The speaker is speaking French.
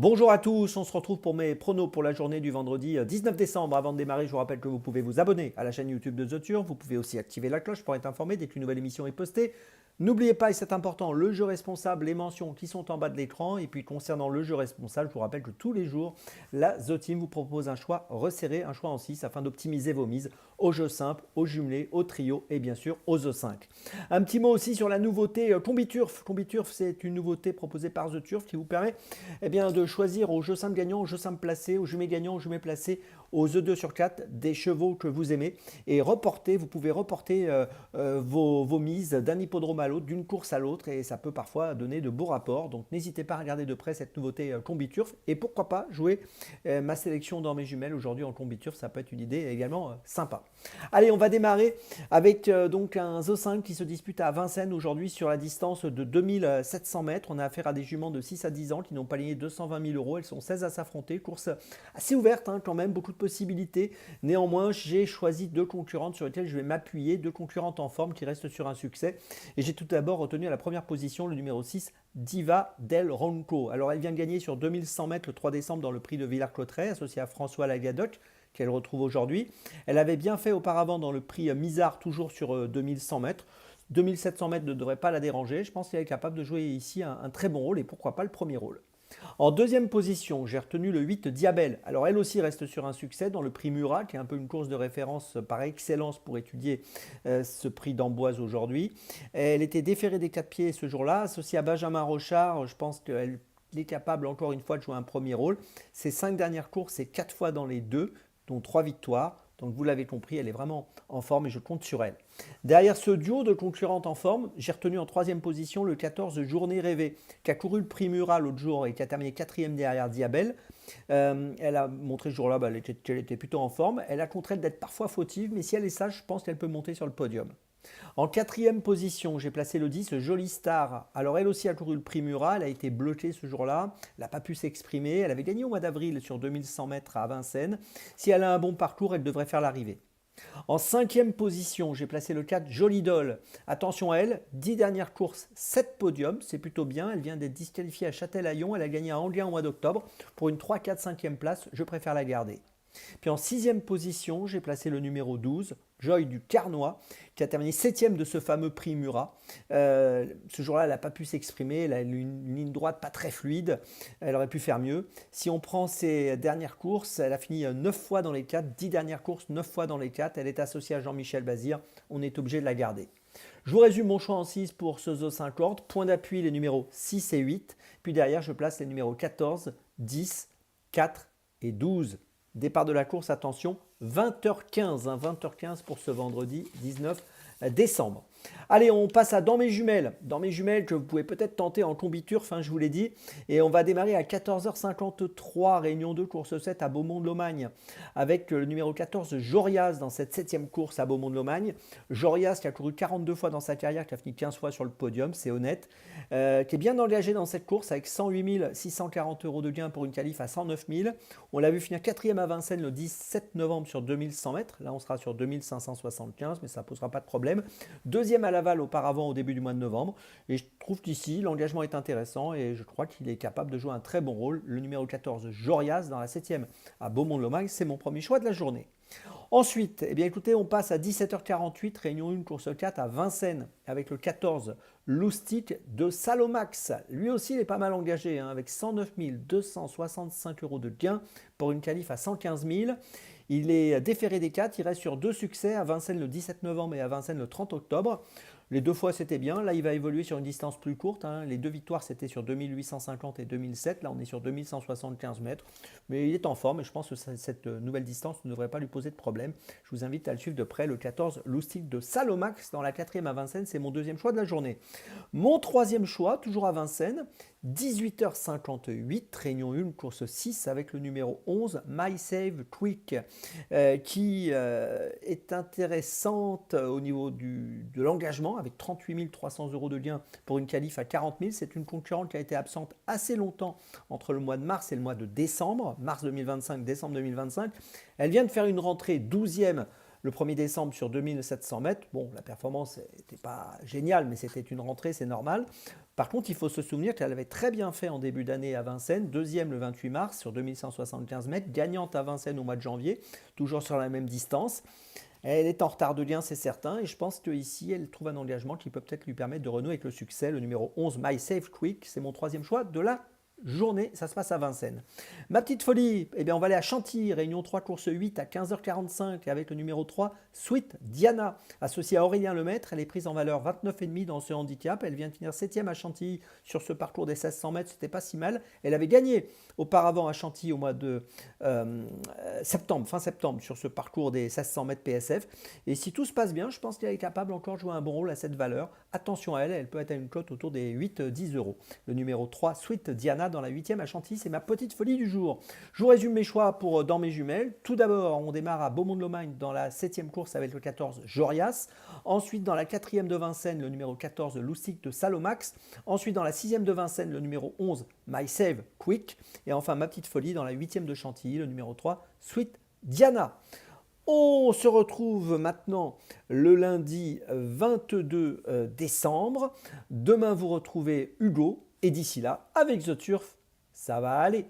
Bonjour à tous, on se retrouve pour mes pronos pour la journée du vendredi 19 décembre. Avant de démarrer, je vous rappelle que vous pouvez vous abonner à la chaîne YouTube de The Turf. Vous pouvez aussi activer la cloche pour être informé dès qu'une nouvelle émission est postée. N'oubliez pas, et c'est important, le jeu responsable, les mentions qui sont en bas de l'écran. Et puis concernant le jeu responsable, je vous rappelle que tous les jours, la The Team vous propose un choix resserré, un choix en 6 afin d'optimiser vos mises au jeu simple, au jumelé, au trio et bien sûr aux E5. Un petit mot aussi sur la nouveauté Combiturf. Combiturf, c'est une nouveauté proposée par The Turf qui vous permet de choisir au jeu simple gagnant, au jeu simple placé, au jumelé gagnant, au jumelé placé, aux E2 sur 4 des chevaux que vous aimez et reporter, vous pouvez reporter vos mises d'un hippodrome à l'autre, d'une course à l'autre et ça peut parfois donner de beaux rapports. Donc n'hésitez pas à regarder de près cette nouveauté Combiturf et pourquoi pas jouer ma sélection dans mes jumelles aujourd'hui en Combiturf, ça peut être une idée également sympa. Allez, on va démarrer avec donc un Z5 qui se dispute à Vincennes aujourd'hui sur la distance de 2700 mètres. On a affaire à des juments de 6 à 10 ans qui n'ont pas gagné 220 000 euros. Elles sont 16 à s'affronter. Course assez ouverte quand même, beaucoup de possibilités. Néanmoins, j'ai choisi deux concurrentes sur lesquelles je vais m'appuyer, deux concurrentes en forme qui restent sur un succès. Et j'ai tout d'abord retenu à la première position le numéro 6, Diva del Ronco. Alors elle vient de gagner sur 2100 mètres le 3 décembre dans le prix de Villars-Cotterêts, associé à François Lagadoc, qu'elle retrouve aujourd'hui. Elle avait bien fait auparavant dans le prix Misard, toujours sur 2100 mètres. 2700 mètres ne devrait pas la déranger. Je pense qu'elle est capable de jouer ici un très bon rôle et pourquoi pas le premier rôle. En deuxième position, j'ai retenu le 8 Diabel. Alors elle aussi reste sur un succès dans le prix Murat, qui est un peu une course de référence par excellence pour étudier ce prix d'Amboise aujourd'hui. Elle était déférée des 4 pieds ce jour-là, associée à Benjamin Rochard. Je pense qu'elle est capable encore une fois de jouer un premier rôle. Ses 5 dernières courses, c'est 4 fois dans les 2, dont 3 victoires. Donc vous l'avez compris, elle est vraiment en forme et je compte sur elle. Derrière ce duo de concurrentes en forme, j'ai retenu en troisième position le 14 Journée Rêvée, qui a couru le prix Murat l'autre jour et qui a terminé quatrième derrière Diabel. Elle a montré ce jour-là qu'elle était plutôt en forme. Elle a contre elle d'être parfois fautive, mais si elle est sage, je pense qu'elle peut monter sur le podium. En quatrième position, j'ai placé le 10, Jolie Star. Alors elle aussi a couru le prix Murat, elle a été bloquée ce jour-là, elle n'a pas pu s'exprimer, elle avait gagné au mois d'avril sur 2100 mètres à Vincennes. Si elle a un bon parcours, elle devrait faire l'arrivée. En cinquième position, j'ai placé le 4 Jolie Doll. Attention à elle, 10 dernières courses, 7 podiums, c'est plutôt bien. Elle vient d'être disqualifiée à Châtelaillon, elle a gagné à Anguien au mois d'octobre. Pour une 3, 4, 5e place, je préfère la garder. Puis en sixième position, j'ai placé le numéro 12, Joy du Carnois, qui a terminé 7e de ce fameux prix Murat. Ce jour-là, elle n'a pas pu s'exprimer, elle a une ligne droite pas très fluide, elle aurait pu faire mieux. Si on prend ses dernières courses, elle a fini 9 fois dans les 4, 10 dernières courses, 9 fois dans les 4. Elle est associée à Jean-Michel Bazir, on est obligé de la garder. Je vous résume mon choix en 6 pour ce Zo 50. Point d'appui, les numéros 6 et 8. Puis derrière, je place les numéros 14, 10, 4 et 12. Départ de la course, attention, 20h15, 20h15 pour ce vendredi 19 décembre. Allez, on passe à Dans mes jumelles. Dans mes jumelles que vous pouvez peut-être tenter en combiturf, je vous l'ai dit. Et on va démarrer à 14h53, réunion 2, course 7 à Beaumont-de-Lomagne. Avec le numéro 14, Jorias, dans cette 7e course à Beaumont-de-Lomagne. Jorias qui a couru 42 fois dans sa carrière, qui a fini 15 fois sur le podium, c'est honnête. Qui est bien engagé dans cette course avec 108 640 euros de gain pour une qualif à 109 000. On l'a vu finir 4e à Vincennes le 17 novembre sur 2100 mètres. Là, on sera sur 2575, mais ça ne posera pas de problème. Deuxième à Laval auparavant au début du mois de novembre. Et je trouve qu'ici, l'engagement est intéressant et je crois qu'il est capable de jouer un très bon rôle. Le numéro 14, Jorias, dans la 7e à Beaumont-de-Lomagne, c'est mon premier choix de la journée. Ensuite, écoutez, on passe à 17h48, réunion 1, course 4 à Vincennes, avec le 14, Loustic de Salomax. Lui aussi, il est pas mal engagé, avec 109 265 euros de gain pour une qualif à 115 000. Il est déféré des 4, il reste sur 2 succès, à Vincennes le 17 novembre et à Vincennes le 30 octobre. Les 2 fois c'était bien, là il va évoluer sur une distance plus courte. Les 2 victoires c'était sur 2850 et 2007, là on est sur 2175 mètres. Mais il est en forme et je pense que cette nouvelle distance ne devrait pas lui poser de problème. Je vous invite à le suivre de près, le 14 Loustic de Salomax dans la 4e à Vincennes, c'est mon deuxième choix de la journée. Mon troisième choix, toujours à Vincennes, 18h58, réunion 1, course 6 avec le numéro 11, My Save Quick, qui est intéressante au niveau de l'engagement avec 38 300 euros de gain pour une qualif à 40 000. C'est une concurrente qui a été absente assez longtemps entre le mois de mars et le mois de décembre, mars 2025, décembre 2025. Elle vient de faire une rentrée 12e le 1er décembre sur 2700 mètres. Bon, la performance n'était pas géniale, mais c'était une rentrée, c'est normal. Par contre, il faut se souvenir qu'elle avait très bien fait en début d'année à Vincennes, deuxième le 28 mars sur 2175 mètres, gagnante à Vincennes au mois de janvier, toujours sur la même distance. Elle est en retard de lien, c'est certain, et je pense qu'ici, elle trouve un engagement qui peut peut-être lui permettre de renouer avec le succès. Le numéro 11, My Safe Quick, c'est mon troisième choix de la journée, ça se passe à Vincennes. Ma petite folie, eh bien on va aller à Chantilly, réunion 3, course 8 à 15h45 avec le numéro 3, Sweet Diana, associée à Aurélien Lemaître. Elle est prise en valeur 29,5 dans ce handicap. Elle vient de finir 7e à Chantilly sur ce parcours des 1600 mètres, c'était pas si mal. Elle avait gagné auparavant à Chantilly au mois de septembre, fin septembre, sur ce parcours des 1600 mètres PSF. Et si tout se passe bien, je pense qu'elle est capable encore de jouer un bon rôle à cette valeur. Attention à elle, elle peut être à une cote autour des 8-10 euros. Le numéro 3, Sweet Diana, dans la 8e à Chantilly, c'est ma petite folie du jour. Je vous résume mes choix pour dans mes jumelles. Tout d'abord, on démarre à Beaumont-de-Lomagne dans la 7e course avec le 14, Jorias. Ensuite, dans la 4e de Vincennes, le numéro 14, Loustic de Salomax. Ensuite, dans la 6e de Vincennes, le numéro 11, My Save Quick. Et enfin, ma petite folie dans la 8e de Chantilly, le numéro 3, Sweet Diana. On se retrouve maintenant le lundi 22 décembre. Demain, vous retrouvez Hugo. Et d'ici là, avec The Turf, ça va aller.